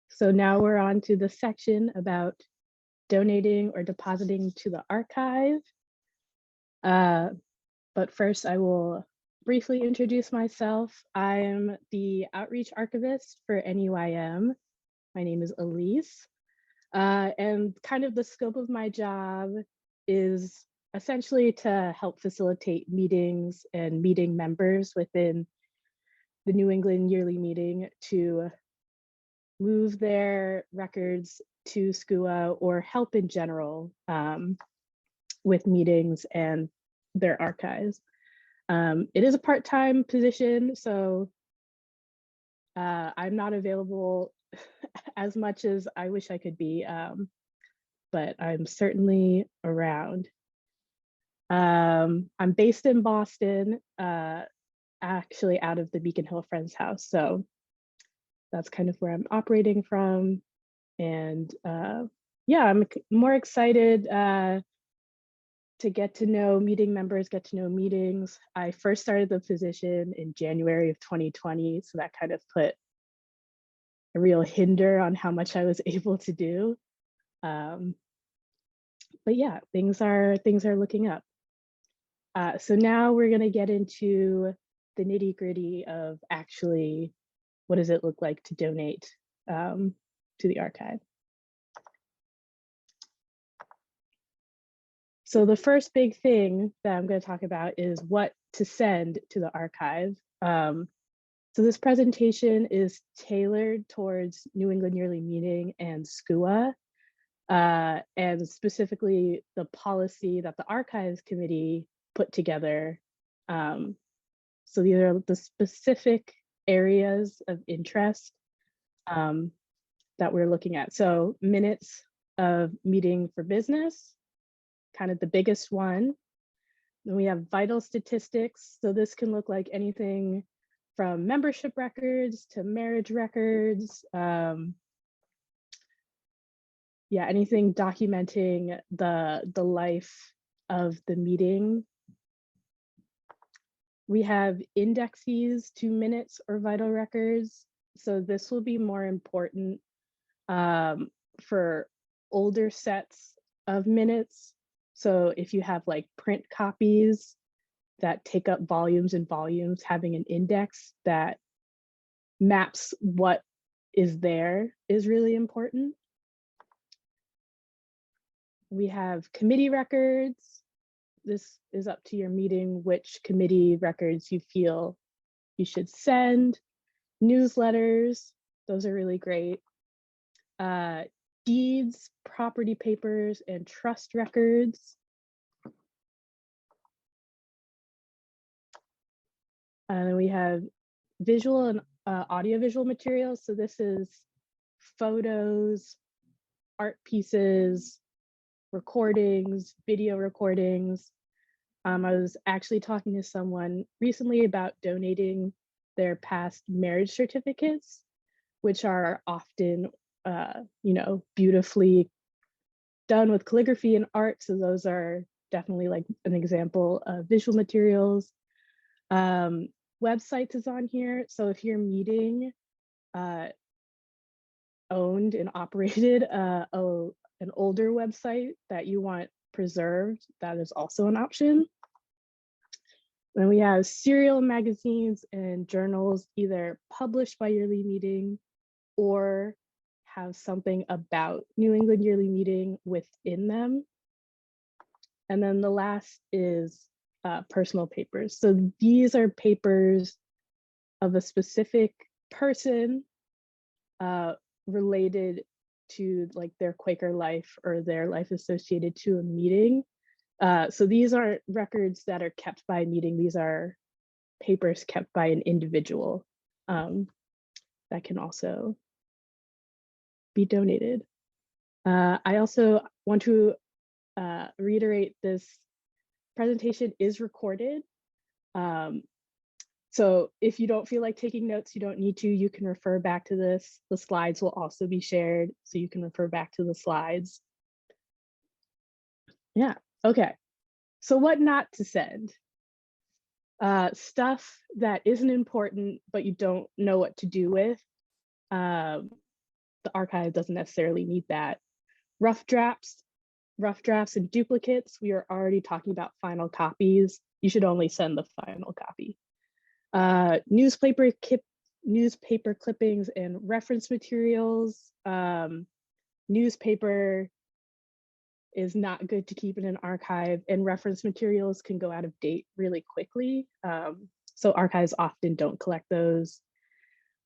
So now we're on to the section about donating or depositing to the archive. But first I will briefly introduce myself. I am the outreach archivist for NUIM. My name is Elise. And kind of the scope of my job is essentially to help facilitate meetings and meeting members within the New England Yearly Meeting to move their records to SCUA or help in general with meetings and their archives. It is a part-time position, so I'm not available as much as I wish I could be, but I'm certainly around. I'm based in Boston, actually out of the Beacon Hill Friends house, so that's kind of where I'm operating from. And yeah, I'm more excited to get to know meeting members, get to know meetings. I first started the position in January of 2020, so that kind of put a real hinder on how much I was able to do. But yeah, things are looking up. So now we're gonna get into the nitty-gritty of actually what does it look like to donate to the archive. So the first big thing that I'm going to talk about is what to send to the archive. So this presentation is tailored towards New England Yearly Meeting and SCUA, and specifically the policy that the Archives Committee put together. So these are the specific areas of interest that we're looking at. So minutes of meeting for business, kind of the biggest one. Then we have vital statistics. So this can look like anything from membership records to marriage records. Yeah, anything documenting the life of the meeting. We have indexes to minutes or vital records. So this will be more important for older sets of minutes. So if you have like print copies that take up volumes and volumes, having an index that maps what is there is really important. We have committee records. This is up to your meeting, which committee records you feel you should send. Newsletters, those are really great. Deeds, property papers, and trust records. And then we have visual and audiovisual materials. So this is photos, art pieces, recordings, video recordings. I was actually talking to someone recently about donating their past marriage certificates, which are often beautifully done with calligraphy and art. So those are definitely like an example of visual materials. Websites is on here. So if you're meeting owned and operated an older website that you want preserved, that is also an option. Then we have serial magazines and journals, either published by Yearly Meeting or have something about New England Yearly Meeting within them. And then the last is personal papers. So these are papers of a specific person related to like their Quaker life or their life associated to a meeting. So these aren't records that are kept by a meeting. These are papers kept by an individual that can also be donated. I also want to reiterate this presentation is recorded. So if you don't feel like taking notes, you don't need to, you can refer back to this. The slides will also be shared, so you can refer back to the slides. Yeah, okay. So what not to send? Stuff that isn't important, but you don't know what to do with. the archive doesn't necessarily need that. Rough drafts and duplicates, we are already talking about final copies. You should only send the final copy. Newspaper clippings and reference materials. Newspaper is not good to keep in an archive, and reference materials can go out of date really quickly. So archives often don't collect those.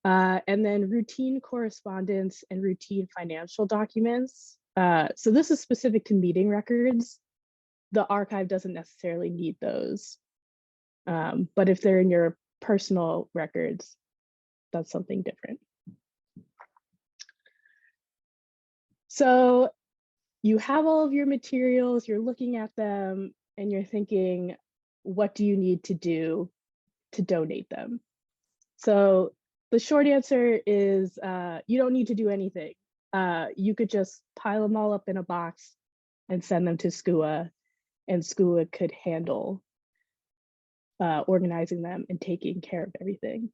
And then routine correspondence and routine financial documents. So this is specific to meeting records. The archive doesn't necessarily need those. But if they're in your personal records, that's something different. So you have all of your materials, you're looking at them, and you're thinking, what do you need to do to donate them? So the short answer is you don't need to do anything. You could just pile them all up in a box and send them to SCUA, and SCUA could handle organizing them and taking care of everything.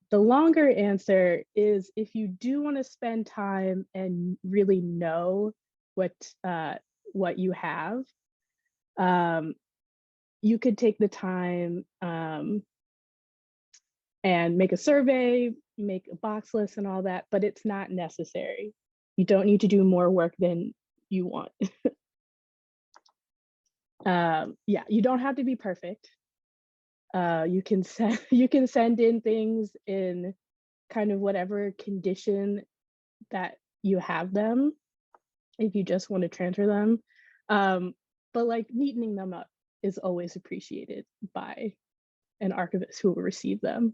The longer answer is if you do want to spend time and really know what you have, you could take the time and make a survey, make a box list and all that, but it's not necessary. You don't need to do more work than you want. Yeah, you don't have to be perfect. You can send in things in kind of whatever condition that you have them, if you just want to transfer them. But like neatening them up is always appreciated by an archivist who will receive them.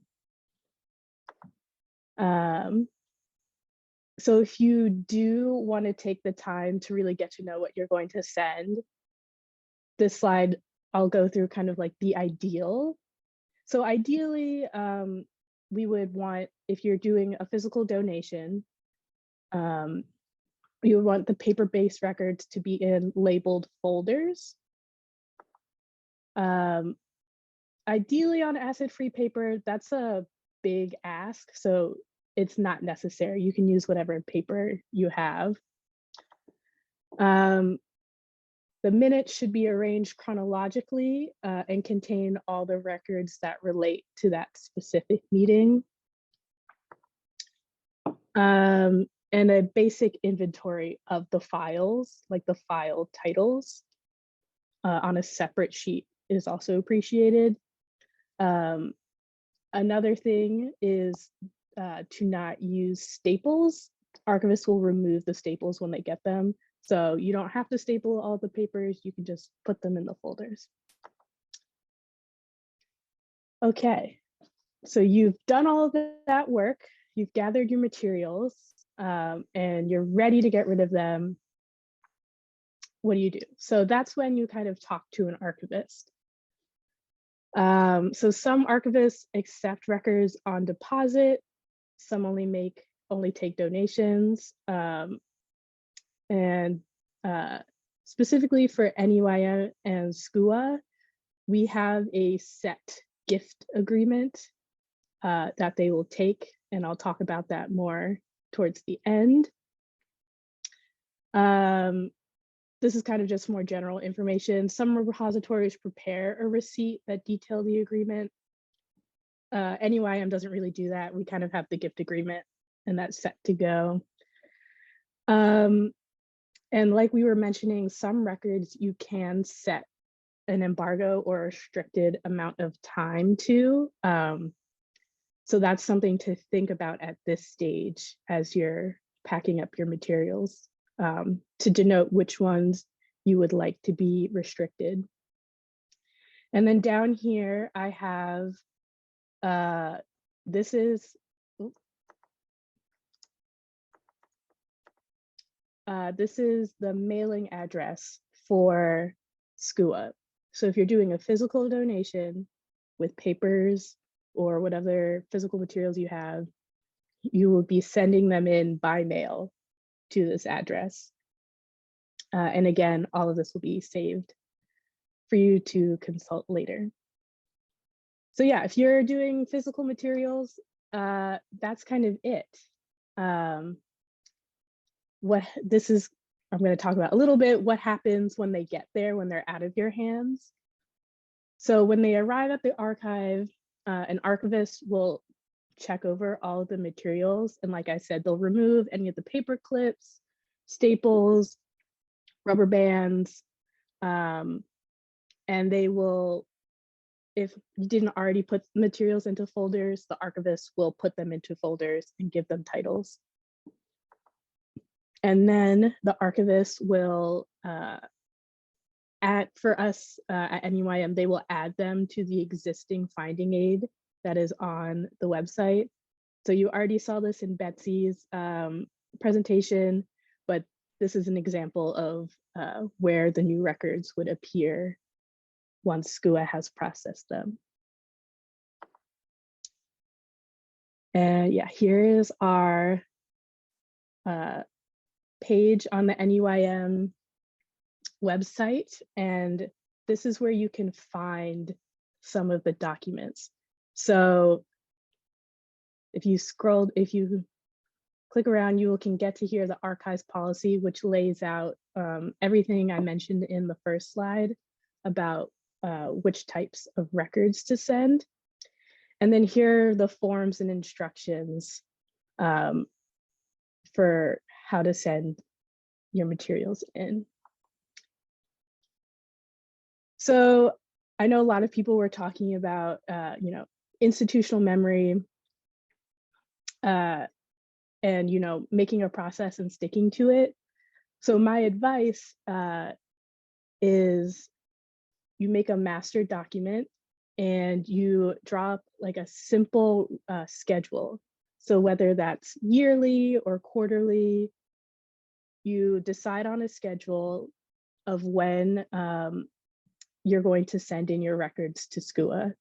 So if you do want to take the time to really get to know what you're going to send, this slide, I'll go through kind of like the ideal. So ideally, we would want, if you're doing a physical donation, you would want the paper-based records to be in labeled folders. Ideally on acid-free paper, that's a big ask, so it's not necessary. You can use whatever paper you have. The minutes should be arranged chronologically and contain all the records that relate to that specific meeting. And a basic inventory of the files, like the file titles, on a separate sheet is also appreciated. Another thing is to not use staples. Archivists will remove the staples when they get them. So you don't have to staple all the papers, you can just put them in the folders. Okay, so you've done all of that work, you've gathered your materials, and you're ready to get rid of them. What do you do? So that's when you kind of talk to an archivist. So some archivists accept records on deposit, some only take donations, and specifically for NUIM and SCUA, we have a set gift agreement that they will take, and I'll talk about that more towards the end. This is kind of just more general information. Some repositories prepare a receipt that detail the agreement. NUIM doesn't really do that. We kind of have the gift agreement and that's set to go. And like we were mentioning, some records you can set an embargo or a restricted amount of time to. So that's something to think about at this stage as you're packing up your materials, to denote which ones you would like to be restricted. And then down here, I have, this is the mailing address for SCUA. So if you're doing a physical donation with papers or whatever physical materials you have, you will be sending them in by mail to this address. And again, all of this will be saved for you to consult later. So yeah, if you're doing physical materials, that's kind of it. I'm going to talk about a little bit what happens when they get there, when they're out of your hands. So when they arrive at the archive, an archivist will check over all of the materials. And like I said, they'll remove any of the paper clips, staples, rubber bands, and they will, if you didn't already put materials into folders, the archivist will put them into folders and give them titles. And then the archivist will, for us at NUIM, they will add them to the existing finding aid that is on the website. So you already saw this in Betsy's presentation, but this is an example of where the new records would appear once SCUA has processed them. And yeah, here is our page on the NUIM website, and this is where you can find some of the documents. So if you click around, you can get to here the archives policy, which lays out everything I mentioned in the first slide about which types of records to send. And then here are the forms and instructions for how to send your materials in. So I know a lot of people were talking about, institutional memory and, making a process and sticking to it. So my advice is you make a master document and you draw up like a simple schedule. So whether that's yearly or quarterly, you decide on a schedule of when you're going to send in your records to SCUA,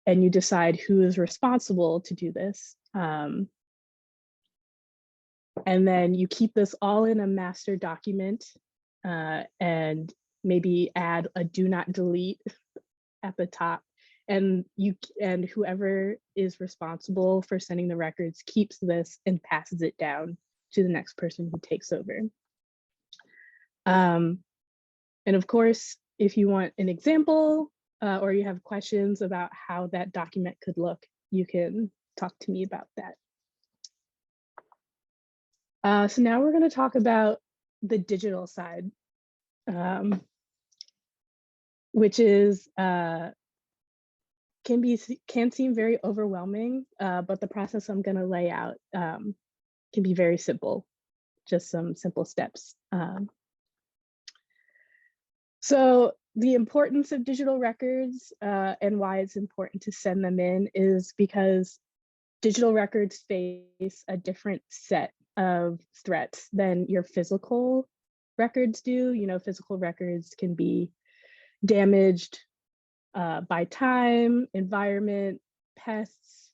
and you decide who is responsible to do this. And then you keep this all in a master document and maybe add a do not delete at the top. And whoever is responsible for sending the records keeps this and passes it down to the next person who takes over. And of course, if you want an example or you have questions about how that document could look, you can talk to me about that. So now we're going to talk about the digital side, which is can seem very overwhelming, but the process I'm going to lay out can be very simple, just some simple steps. So the importance of digital records and why it's important to send them in is because digital records face a different set of threats than your physical records do. Physical records can be damaged by time, environment, pests,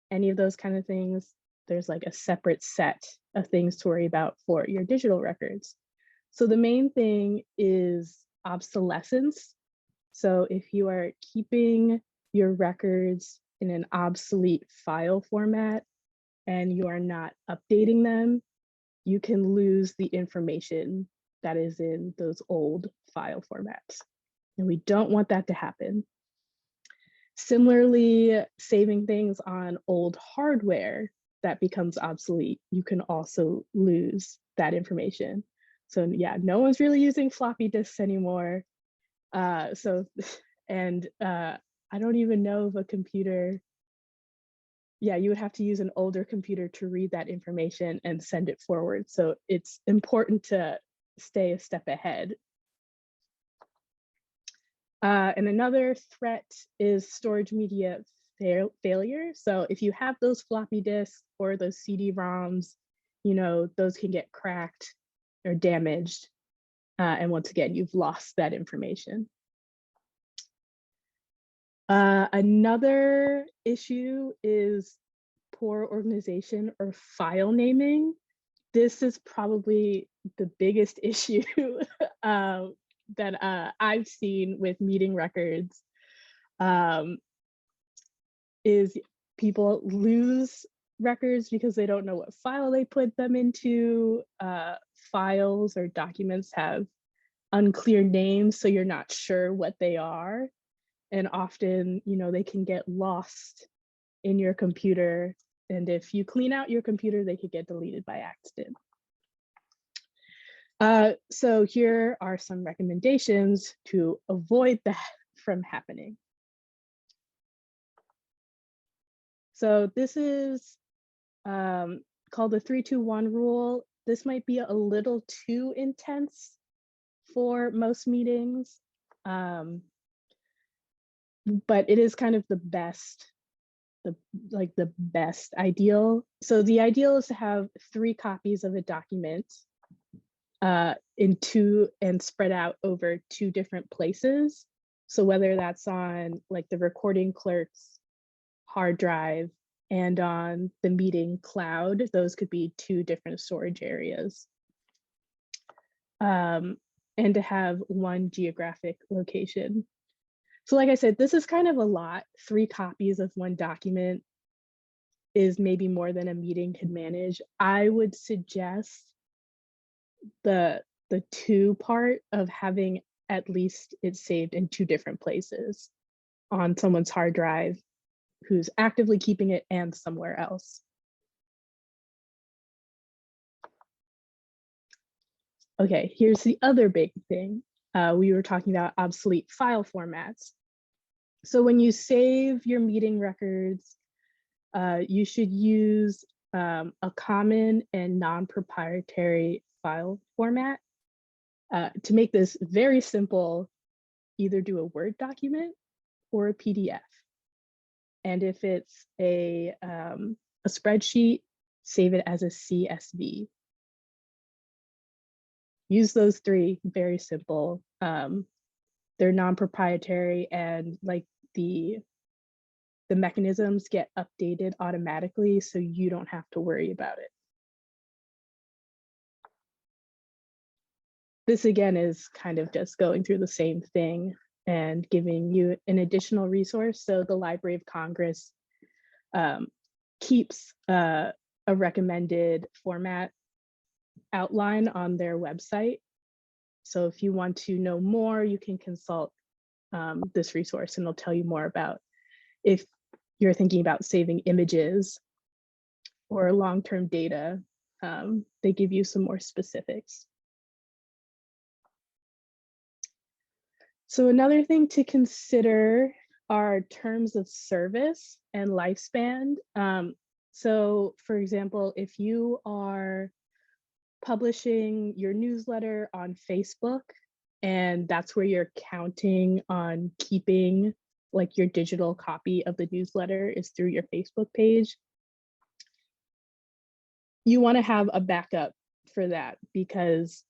any of those kind of things. There's like a separate set of things to worry about for your digital records. So the main thing is obsolescence. So if you are keeping your records in an obsolete file format and you are not updating them, you can lose the information that is in those old file formats. And we don't want that to happen. Similarly, saving things on old hardware that becomes obsolete, you can also lose that information. So yeah, no one's really using floppy disks anymore. I don't even know if a computer, you would have to use an older computer to read that information and send it forward. So it's important to stay a step ahead. And another threat is storage media failure. So if you have those floppy disks or those CD-ROMs, those can get cracked or damaged. And once again, you've lost that information. Another issue is poor organization or file naming. This is probably the biggest issue that I've seen with meeting records, is people lose records because they don't know what file they put them into. Files or documents have unclear names, so you're not sure what they are. And often, they can get lost in your computer. And if you clean out your computer, they could get deleted by accident. So here are some recommendations to avoid that from happening. So this is called the 3-2-1 rule. This might be a little too intense for most meetings, but it is kind of the best, the best ideal. So the ideal is to have 3 copies of a document and spread out over 2 different places. So whether that's on like the recording clerk's hard drive and on the meeting cloud, those could be 2 different storage areas. And to have 1 geographic location. So like I said, this is kind of a lot. 3 copies of 1 document is maybe more than a meeting could manage. I would suggest the 2 part of having at least it saved in 2 different places on someone's hard drive who's actively keeping it and somewhere else. Okay, here's the other big thing. We were talking about obsolete file formats. So when you save your meeting records, you should use a common and non-proprietary file format. To make this very simple, either do a Word document or a PDF. And if it's a spreadsheet, save it as a CSV. Use those 3, very simple. They're non-proprietary, and like the mechanisms get updated automatically, so you don't have to worry about it. This again is kind of just going through the same thing and giving you an additional resource. So the Library of Congress keeps a recommended format outline on their website. So if you want to know more, you can consult this resource, and it'll tell you more about if you're thinking about saving images or long-term data. They give you some more specifics. So another thing to consider are terms of service and lifespan. So for example, if you are publishing your newsletter on Facebook, and that's where you're counting on keeping like your digital copy of the newsletter is through your Facebook page, you want to have a backup for that, because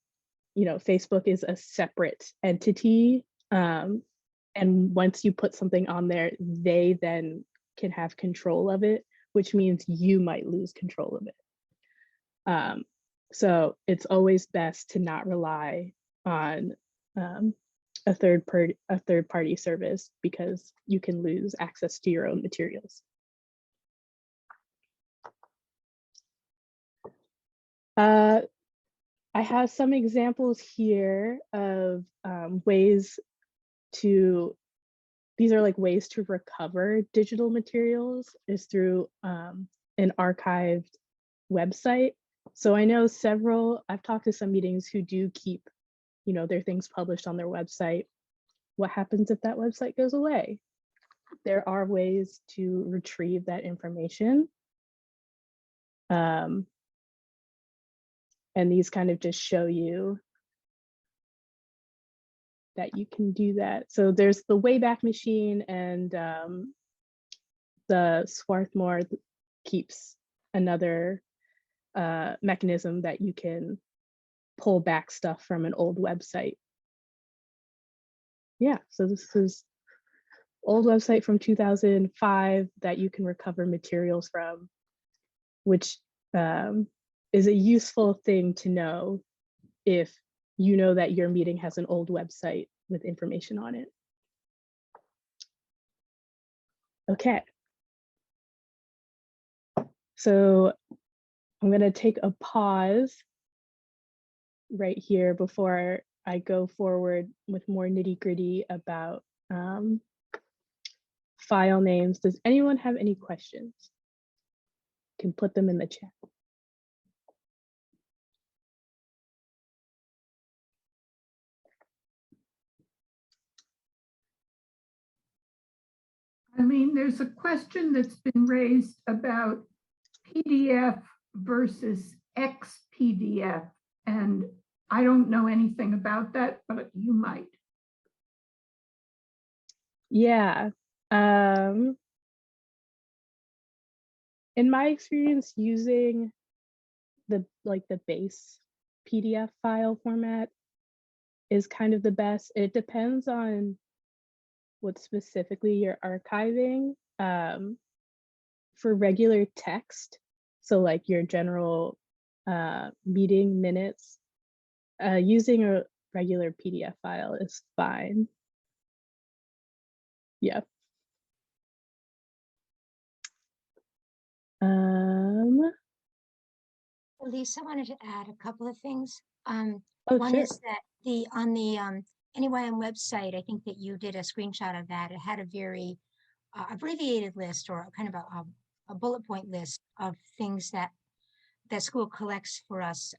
Facebook is a separate entity, and once you put something on there, they then can have control of it, which means you might lose control of it. So it's always best to not rely on a third party service, because you can lose access to your own materials. I have some examples here of ways to, these are like ways to recover digital materials is through an archived website. So I know I've talked to some meetings who do keep, their things published on their website. What happens if that website goes away? There are ways to retrieve that information. And these kind of just show you that you can do that. So there's the Wayback Machine, and the Swarthmore keeps another mechanism that you can pull back stuff from an old website. Yeah, so this is old website from 2005 that you can recover materials from, which is a useful thing to know if you know that your meeting has an old website with information on it. Okay. So I'm going to take a pause right here before I go forward with more nitty-gritty about file names. Does anyone have any questions? You can put them in the chat. I mean, there's a question that's been raised about PDF versus XPDF, and I don't know anything about that, but you might. Yeah. In my experience using the base PDF file format is kind of the best. It depends on what specifically you're archiving. For regular text, so like your general meeting minutes, using a regular PDF file is fine. Yeah. Elise, I wanted to add a couple of things. Oh, one sure. is that on the NYM website, I think that you did a screenshot of that. It had a very abbreviated list, or kind of a bullet point list of things that school collects for us.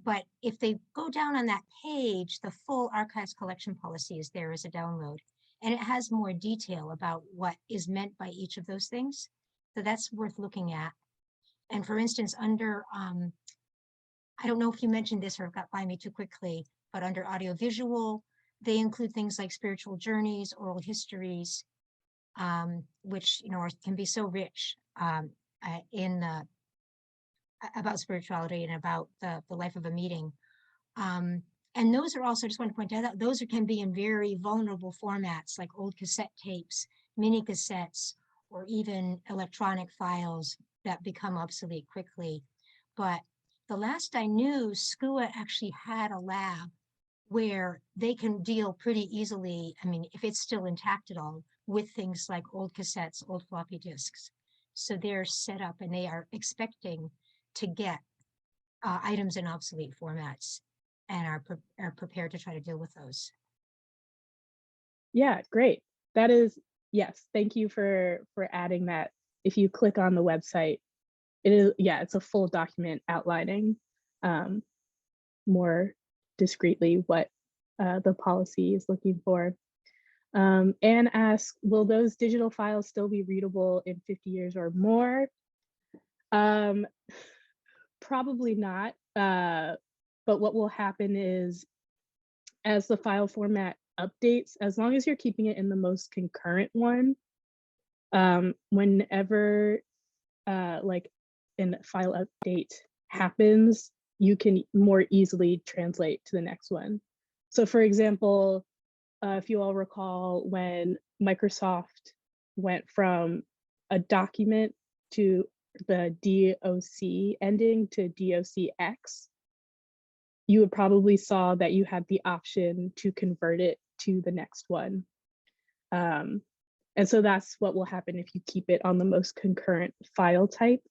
But if they go down on that page, the full archives collection policy is there as a download, and it has more detail about what is meant by each of those things. So that's worth looking at. And for instance, under, I don't know if you mentioned this or got by me too quickly, but under audiovisual, they include things like spiritual journeys, oral histories, which, you know, can be so rich about spirituality and about the life of a meeting. And those are also, just want to point out that those can be in very vulnerable formats, like old cassette tapes, mini cassettes, or even electronic files that become obsolete quickly. But the last I knew, SCUA actually had a lab where they can deal pretty easily, I mean, if it's still intact at all, with things like old cassettes, old floppy disks. So they're set up and they are expecting to get items in obsolete formats, and are prepared to try to deal with those. Yeah, great. That is, yes, thank you for adding that. If you click on the website, it is, yeah, it's a full document outlining more discreetly what the policy is looking for. Anne asks, will those digital files still be readable in 50 years or more? Probably not, but what will happen is, as the file format updates, as long as you're keeping it in the most concurrent one, whenever like a file update happens, you can more easily translate to the next one. So for example, if you all recall, when Microsoft went from a document to the DOC ending to DOCX, you would probably saw that you had the option to convert it to the next one. And so that's what will happen if you keep it on the most concurrent file type.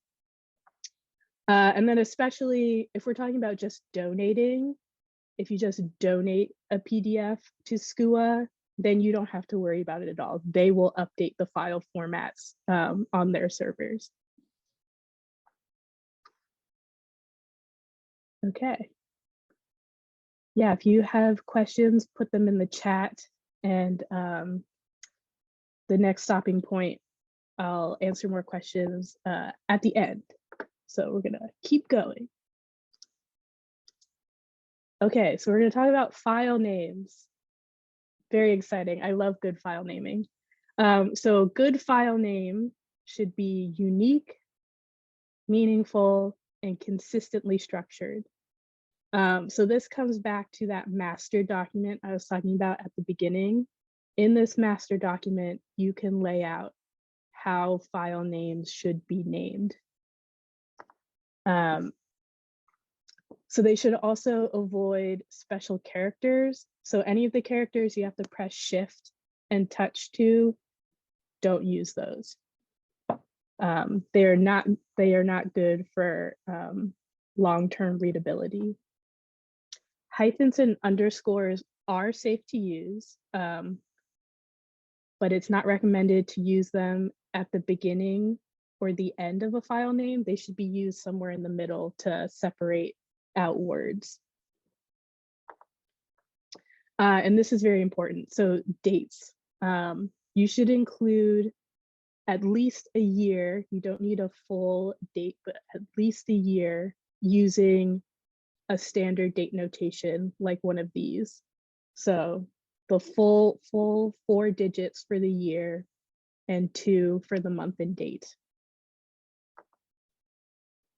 And then especially if we're talking about just donating, if you just donate a PDF to SCUA, then you don't have to worry about it at all. They will update the file formats on their servers. Okay. Yeah, if you have questions, put them in the chat, and the next stopping point, I'll answer more questions at the end. So we're gonna keep going. Okay, so we're gonna talk about file names. Very exciting. I love good file naming. So good file name should be unique, meaningful, and consistently structured. So this comes back to that master document I was talking about at the beginning. In this master document, you can lay out how file names should be named. So they should also avoid special characters. So any of the characters you have to press Shift and touch to, don't use those. They are not good for long-term readability. Hyphens and underscores are safe to use, but it's not recommended to use them at the beginning or the end of a file name. They should be used somewhere in the middle to separate out words. And this is very important. So dates, you should include at least a year. You don't need a full date, but at least a year using a standard date notation like one of these. So the full 4 digits for the year and 2 for the month and date.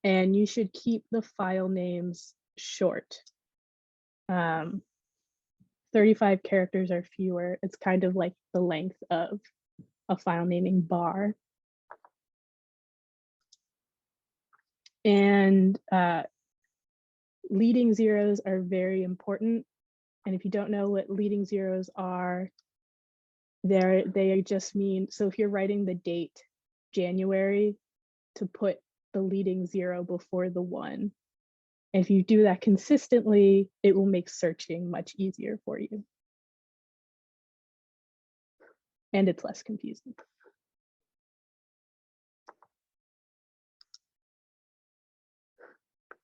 And you should keep the file names short. 35 characters or fewer. It's kind of like the length of a file naming bar. And leading zeros are very important. And if you don't know what leading zeros are, they just mean, so if you're writing the date January, to put the leading 0 before the 1. And if you do that consistently, it will make searching much easier for you. And it's less confusing.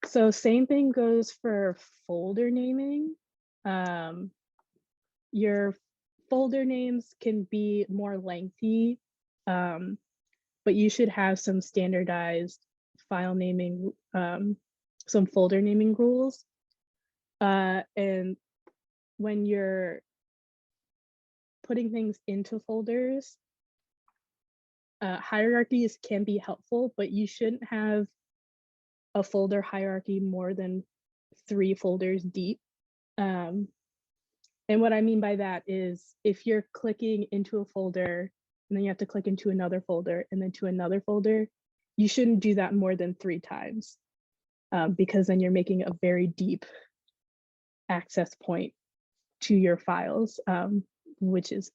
So same thing goes for folder naming. Your folder names can be more lengthy, but you should have some standardized file naming, some folder naming rules. And when you're putting things into folders, hierarchies can be helpful, but you shouldn't have a folder hierarchy more than 3 folders deep. And what I mean by that is if you're clicking into a folder and then you have to click into another folder and then to another folder, you shouldn't do that more than 3 times, because then you're making a very deep access point to your files, which is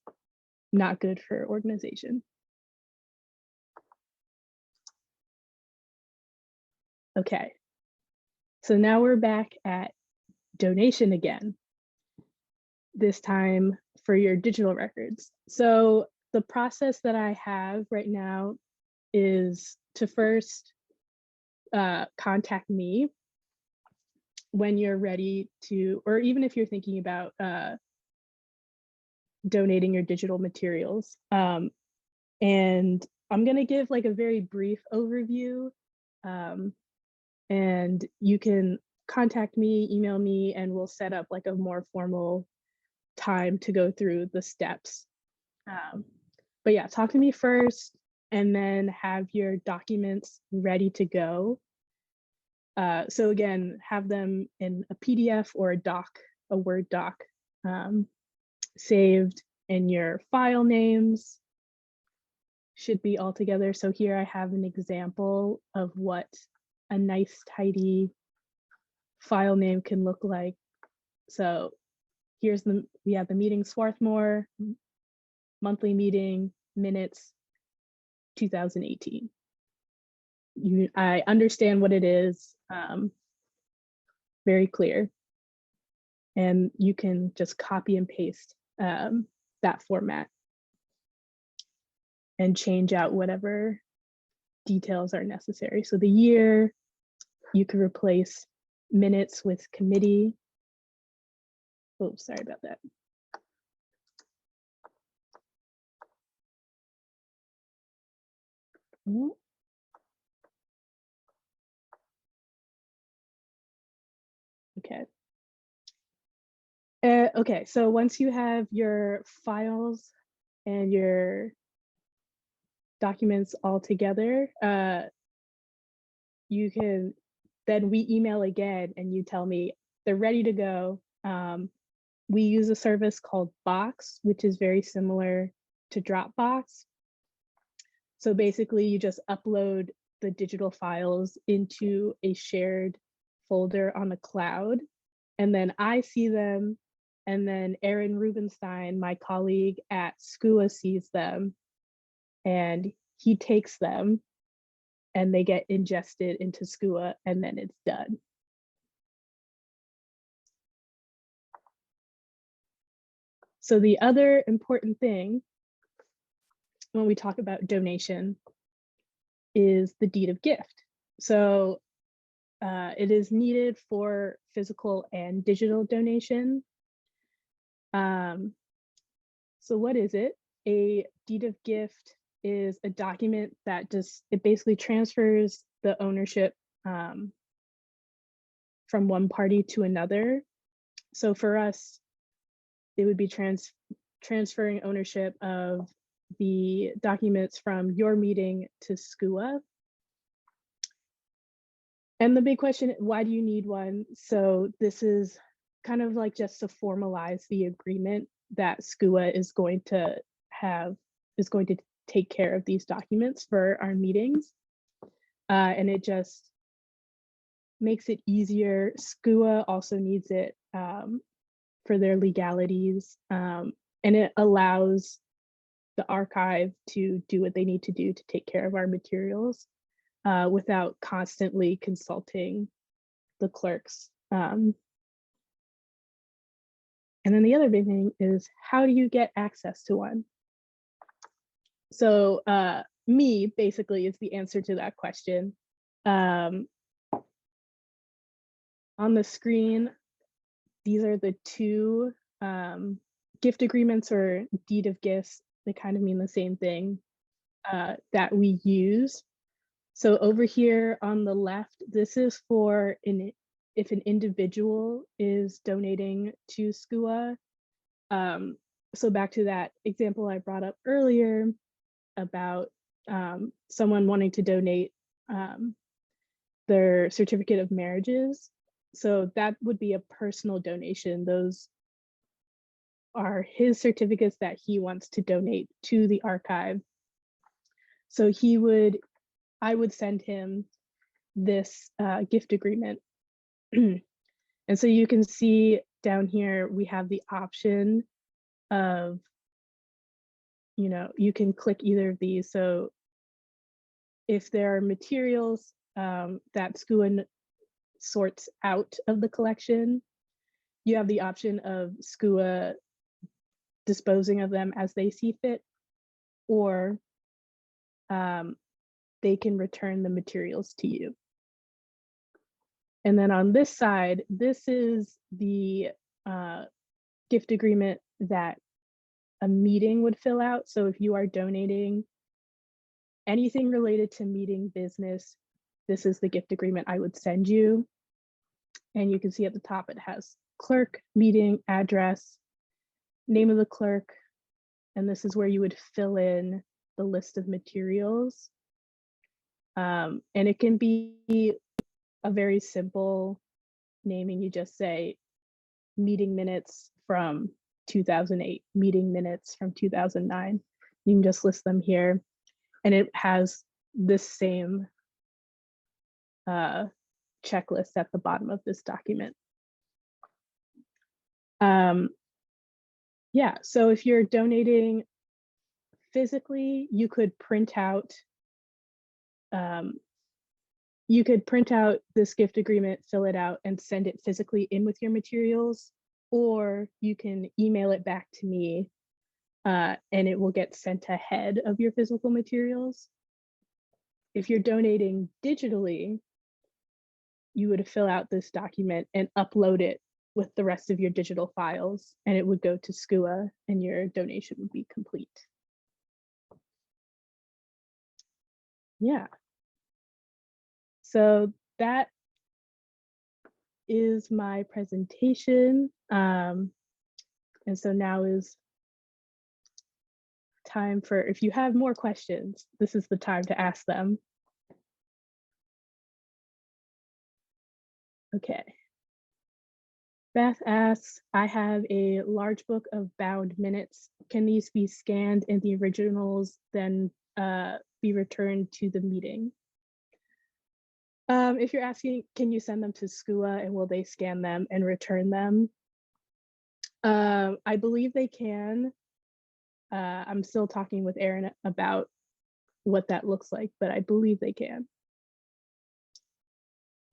not good for organization. Okay, so now we're back at donation again, this time for your digital records. So the process that I have right now is to first contact me when you're ready to, or even if you're thinking about donating your digital materials. And I'm gonna give like a very brief overview, and you can contact me, email me, and we'll set up like a more formal time to go through the steps. But yeah, talk to me first and then have your documents ready to go. So again, have them in a PDF or a doc, a Word doc, saved, and your file names should be all together. So here I have an example of what a nice, tidy file name can look like. So here's we have the meeting Swarthmore, monthly meeting, minutes, 2018. I understand what it is, very clear. And you can just copy and paste that format and change out whatever details are necessary. So the year, you could replace minutes with committee. Oh, sorry about that. Okay. Okay, so once you have your files and your documents all together, you can, then we email again and you tell me they're ready to go. We use a service called Box, which is very similar to Dropbox. So basically you just upload the digital files into a shared folder on the cloud, and then I see them, and then Aaron Rubenstein, my colleague at SCUA, sees them, and he takes them and they get ingested into SCUA, and then it's done. So the other important thing when we talk about donation is the deed of gift. So it is needed for physical and digital donation. So what is it? A deed of gift is a document that it basically transfers the ownership from one party to another. So for us, it would be transferring ownership of the documents from your meeting to SCUA. And the big question, why do you need one? So this is kind of like just to formalize the agreement that SCUA is going to take care of these documents for our meetings. And it just makes it easier. SCUA also needs it for their legalities. And it allows the archive to do what they need to do to take care of our materials without constantly consulting the clerks. And then the other big thing is, how do you get access to one? So me basically is the answer to that question. On the screen, these are the two gift agreements or deed of gifts. They kind of mean the same thing that we use. So over here on the left, this is for if an individual is donating to SCUA. So back to that example I brought up earlier about someone wanting to donate their certificate of marriages. So that would be a personal donation. Those are his certificates that he wants to donate to the archive. So I would send him this gift agreement. And so you can see down here, we have the option of, you can click either of these. So if there are materials that SCUA sorts out of the collection, you have the option of SCUA disposing of them as they see fit, or they can return the materials to you. And then on this side, this is the gift agreement that a meeting would fill out. So if you are donating anything related to meeting business, this is the gift agreement I would send you. And you can see at the top, it has clerk, meeting, address, name of the clerk, and this is where you would fill in the list of materials. And it can be a very simple naming. You just say meeting minutes from 2008, meeting minutes from 2009. You can just list them here. And it has this same checklist at the bottom of this document. Yeah, so if you're donating physically, you could print out this gift agreement, fill it out, and send it physically in with your materials, or you can email it back to me and it will get sent ahead of your physical materials. If you're donating digitally, you would fill out this document and upload it with the rest of your digital files, and it would go to SCUA and your donation would be complete. Yeah. So that is my presentation. And so now is time for, if you have more questions, this is the time to ask them. Okay. Beth asks, I have a large book of bound minutes. Can these be scanned and the originals then be returned to the meeting? If you're asking, can you send them to SCUA and will they scan them and return them? I believe they can. I'm still talking with Erin about what that looks like, but I believe they can.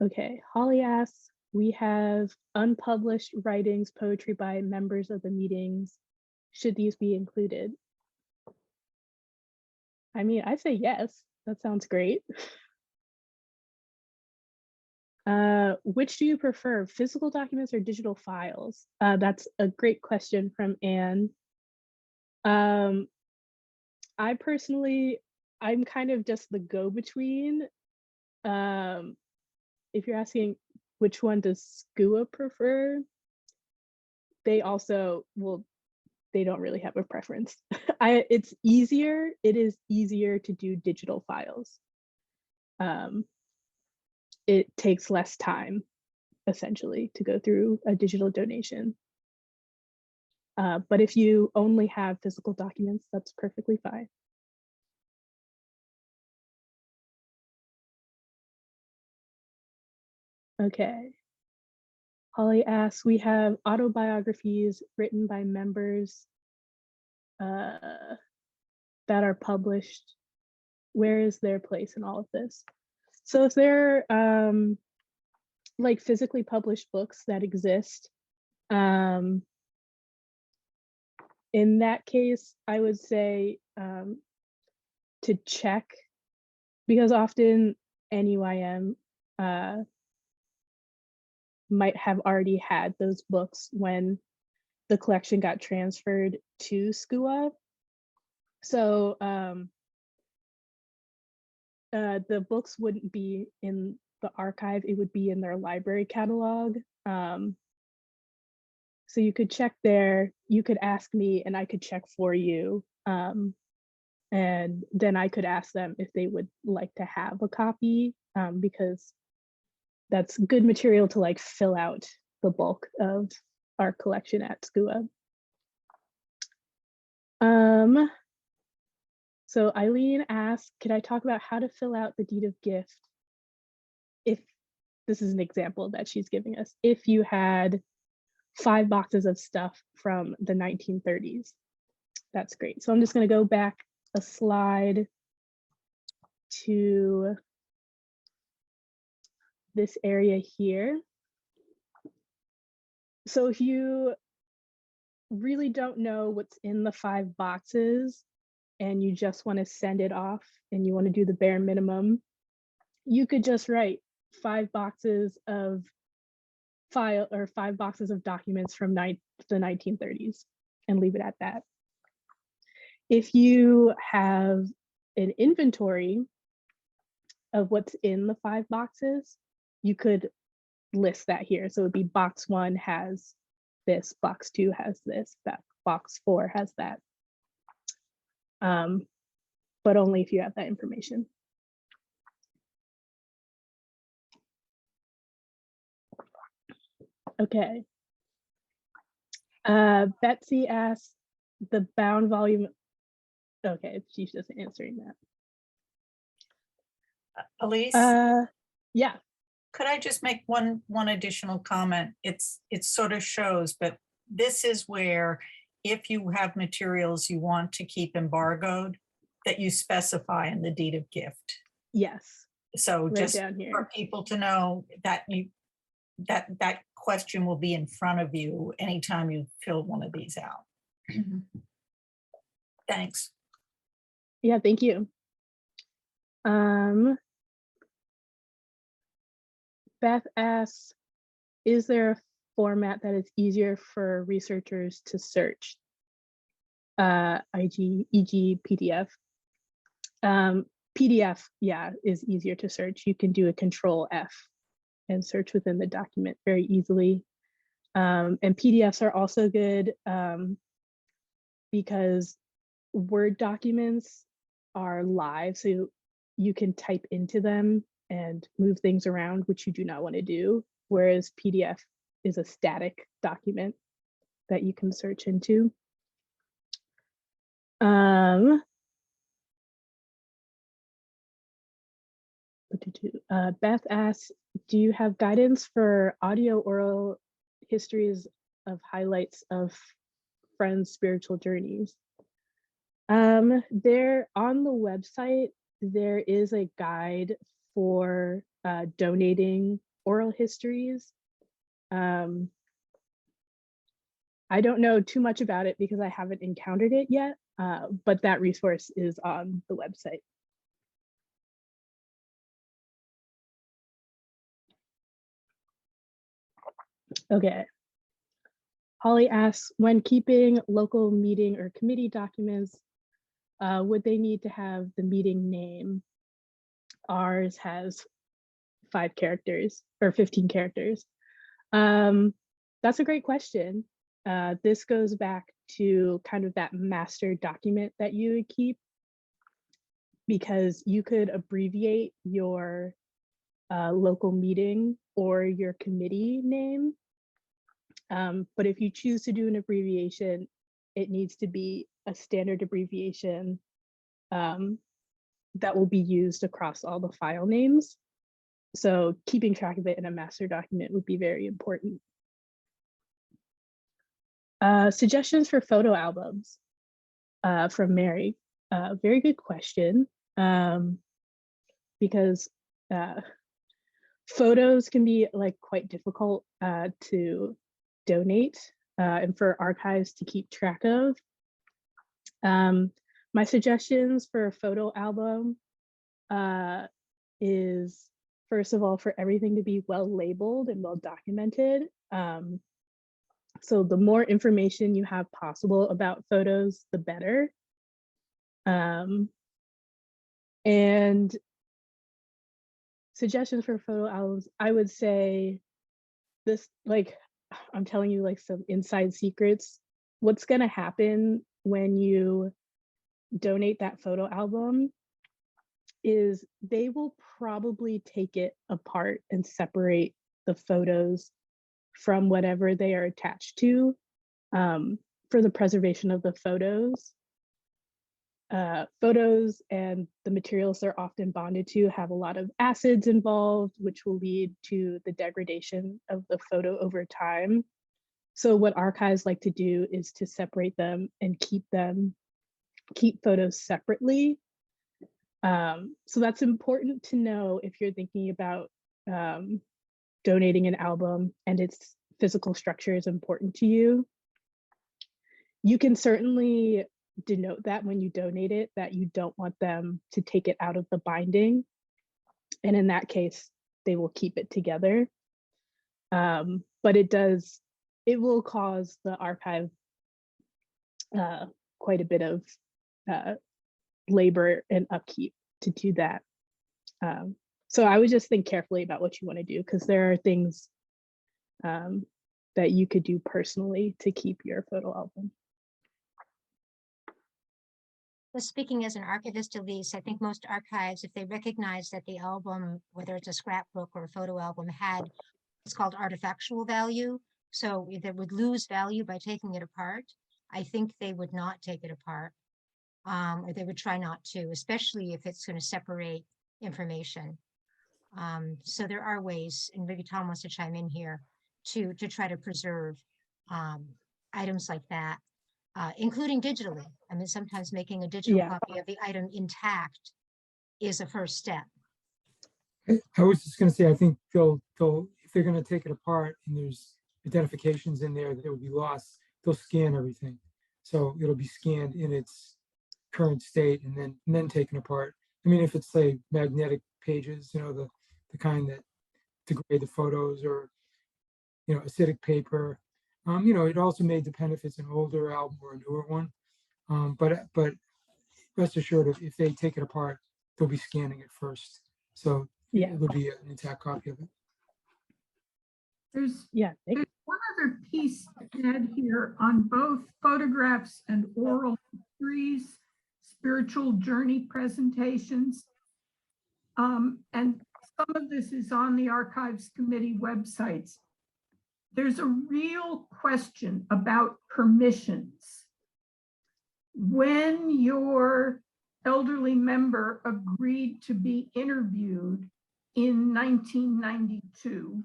Okay, Holly asks, we have unpublished writings, poetry by members of the meetings. Should these be included? I mean, I say yes, that sounds great. Which do you prefer, physical documents or digital files? That's a great question from Anne. I personally, I'm kind of just the go-between. If you're asking which one does SCUA prefer, they also will, they don't really have a preference. It is easier to do digital files. It takes less time, essentially, to go through a digital donation. But if you only have physical documents, that's perfectly fine. Okay. Holly asks, we have autobiographies written by members that are published. Where is their place in all of this? So if they're like physically published books that exist, in that case, I would say to check, because often NUIM might have already had those books when the collection got transferred to SCUA. So the books wouldn't be in the archive, it would be in their library catalog. So you could check there, you could ask me and I could check for you. And then I could ask them if they would like to have a copy, because that's good material to like fill out the bulk of our collection at SCUA. So Eileen asked, could I talk about how to fill out the deed of gift? If this is an example that she's giving us, if you had 5 boxes of stuff from the 1930s, that's great. So I'm just going to go back a slide to this area here. So if you really don't know what's in the 5 boxes and you just want to send it off and you want to do the bare minimum, you could just write 5 boxes of file or 5 boxes of documents from the 1930s and leave it at that. If you have an inventory of what's in the 5 boxes, you could list that here. So it would be box 1 has this, box 2 has this, that box 4 has that. But only if you have that information. Okay. Betsy asked the bound volume. Okay, she's just answering that. Elise, yeah. could I just make one additional comment? It sort of shows, but this is where if you have materials you want to keep embargoed, that you specify in the deed of gift. Yes. So right just down here for people to know that that question will be in front of you anytime you fill one of these out. Thanks. Yeah, thank you. Beth asks, is there a format that is easier for researchers to search? e.g. PDF. PDF, yeah, is easier to search. You can do a Control F and search within the document very easily. And PDFs are also good because Word documents are live, so you can type into them and move things around, which you do not want to do, whereas PDF is a static document that you can search into. Beth asks, do you have guidance for audio oral histories of highlights of friends' spiritual journeys? There on the website, there is a guide for donating oral histories. I don't know too much about it because I haven't encountered it yet, but that resource is on the website. Okay. Holly asks, when keeping local meeting or committee documents, would they need to have the meeting name? Ours has 5 characters or 15 characters. That's a great question. This goes back to kind of that master document that you would keep, because you could abbreviate your local meeting or your committee name. But if you choose to do an abbreviation, it needs to be a standard abbreviation that will be used across all the file names. So keeping track of it in a master document would be very important. Suggestions for photo albums from Mary. Very good question, because photos can be like quite difficult to donate and for archives to keep track of. My suggestions for a photo album is, first of all, for everything to be well labeled and well documented. So the more information you have possible about photos, the better. And suggestions for photo albums, I would say this, like, I'm telling you like some inside secrets. What's gonna happen when you donate that photo album is they will probably take it apart and separate the photos from whatever they are attached to, for the preservation of the photos. Photos and the materials they're often bonded to have a lot of acids involved, which will lead to the degradation of the photo over time. So what archives like to do is to separate them and keep photos separately. So that's important to know if you're thinking about donating an album and its physical structure is important to you. You can certainly denote that when you donate it, that you don't want them to take it out of the binding. And in that case, they will keep it together. But it will cause the archive quite a bit of labor and upkeep to do that. So I would just think carefully about what you want to do, because there are things that you could do personally to keep your photo album. Well, speaking as an archivist, Elise, I think most archives, if they recognize that the album, whether it's a scrapbook or a photo album, had what's called artifactual value, so that would lose value by taking it apart, I think they would not take it apart, or they would try not to, especially if it's going to separate information. So there are ways, and maybe Tom wants to chime in here, to try to preserve items like that. Including digitally. I mean, sometimes making a digital copy of the item intact is a first step. I was just going to say, I think they'll if they're going to take it apart and there's identifications in there that will be lost, they'll scan everything. So it'll be scanned in its current state and then taken apart. I mean, if it's say magnetic pages, the kind that degrade the photos, or acidic paper. It also may depend if it's an older album or a newer one. But rest assured, if they take it apart, they'll be scanning it first. So it'll be an intact copy of it. There's one other piece to add here on both photographs and oral histories, spiritual journey presentations. And some of this is on the Archives Committee websites. There's a real question about permissions. When your elderly member agreed to be interviewed in 1992,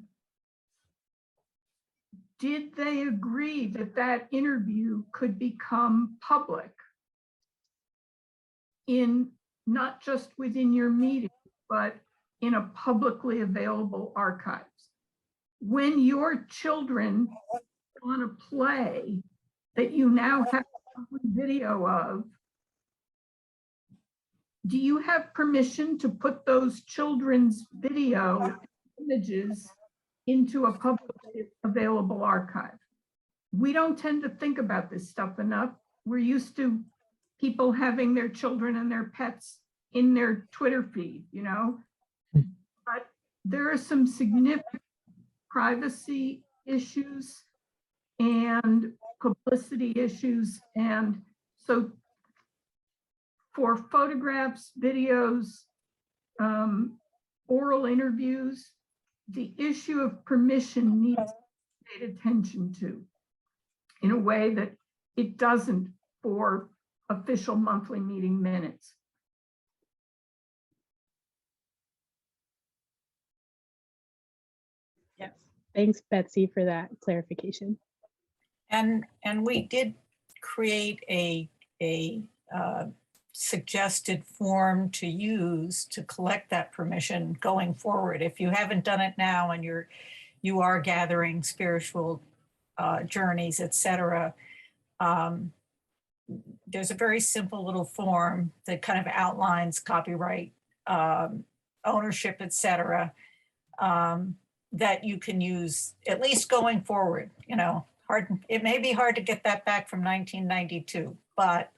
did they agree that that interview could become public in not just within your meeting, but in a publicly available archives? when your children on a play that you now have video of, do you have permission to put those children's video images into a publicly available archive? We don't tend to think about this stuff enough. We're used to people having their children and their pets in their Twitter feed, you know? But there are some significant privacy issues and publicity issues. And so for photographs, videos, oral interviews, the issue of permission needs to be paid attention to in a way that it doesn't for official monthly meeting minutes. Yes. Thanks, Betsy, for that clarification. And we did create a suggested form to use to collect that permission going forward. If you haven't done it now and you are gathering spiritual journeys, etc., there's a very simple little form that kind of outlines copyright, ownership, etc., that you can use at least going forward. You know, it may be hard to get that back from 1992, but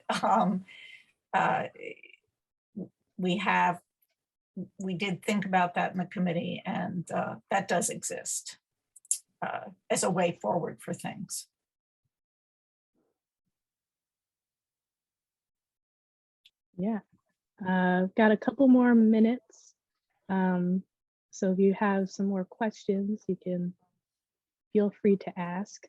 we did think about that in the committee, and that does exist as a way forward for things. Yeah, got a couple more minutes. So if you have some more questions, you can feel free to ask.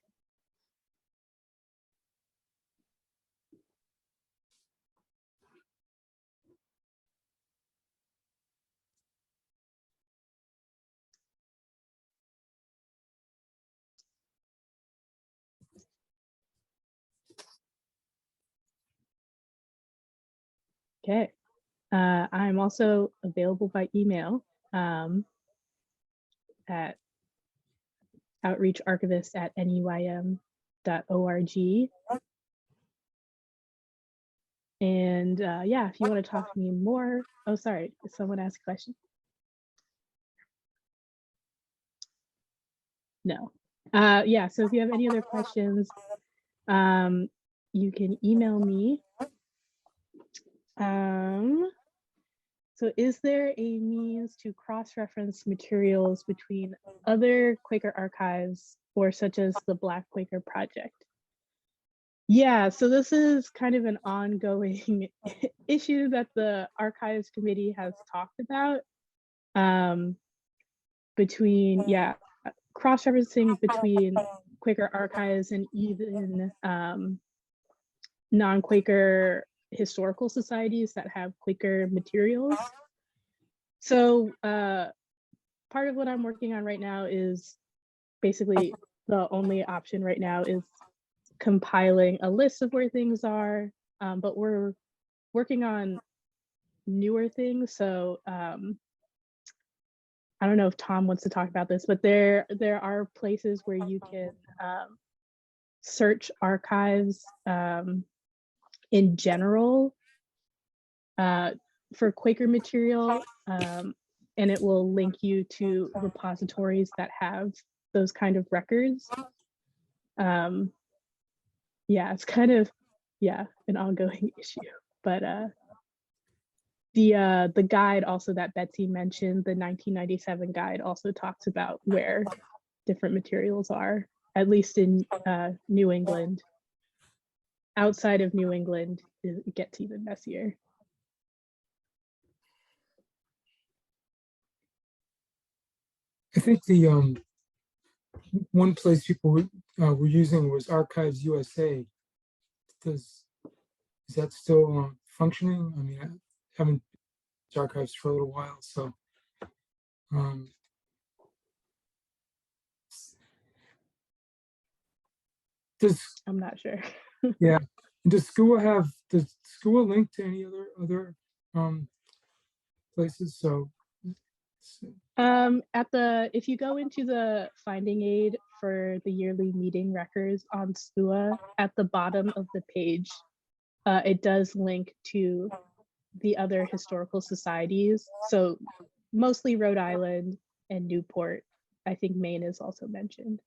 Okay, I'm also available by email at outreacharchivist@neym.org. And yeah, if you want to talk to me more, oh, sorry, someone asked a question. No. Yeah, so if you have any other questions, you can email me. So is there a means to cross-reference materials between other Quaker archives or such as the Black Quaker Project? Yeah, so this is kind of an ongoing issue that the Archives Committee has talked about, between, yeah, cross-referencing between Quaker archives and even non-Quaker historical societies that have Quaker materials. So part of what I'm working on right now is basically the only option right now is compiling a list of where things are, but we're working on newer things. So I don't know if Tom wants to talk about this, but there are places where you can search archives in general for Quaker material, and it will link you to repositories that have those kind of records. Yeah, it's kind of, yeah, an ongoing issue, but the guide also that Betsy mentioned, the 1997 guide, also talks about where different materials are, at least in New England. Outside of New England, it gets even messier. I think the one place people were using was Archives USA. Is that still functioning? I mean, I haven't used archives for a little while, so I'm not sure. Yeah, does SCUA link to any other places? So If you go into the finding aid for the yearly meeting records on SUA, at the bottom of the page, it does link to the other historical societies. So mostly Rhode Island and Newport. I think Maine is also mentioned.